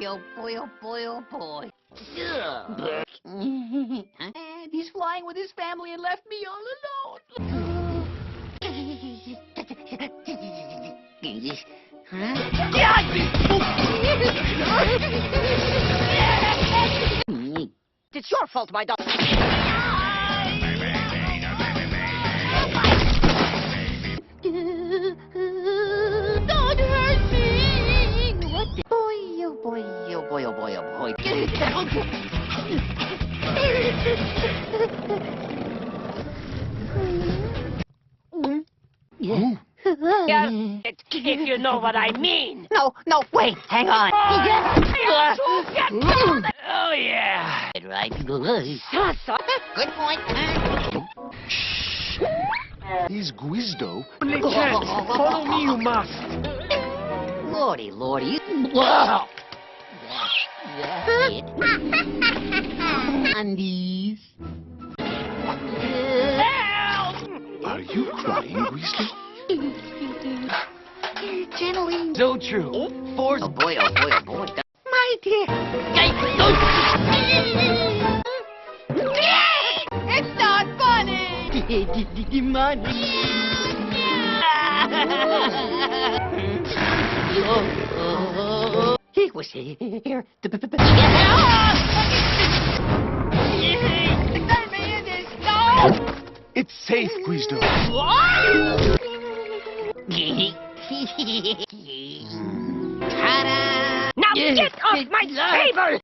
oh boy, oh boy, oh boy. And he's flying with his family and left me all alone. It's your fault, my dog. Don't hurt me! What the? Boy, oh boy, oh boy, oh boy, oh boy. Oh. Yeah, if you know what I mean. No, wait, hang on. Oh, yeah. Right. Good point. Shh. He's Gwizdo. Only chance. Follow me, you must. Lordy. Undies. Are you crying, Gwizdo? Gently. So true. Force. Oh boy, oh boy, oh boy. My dear. It's not funny. Money. He was here. It's safe, Gwizdo. Ta-da! Now get off my table!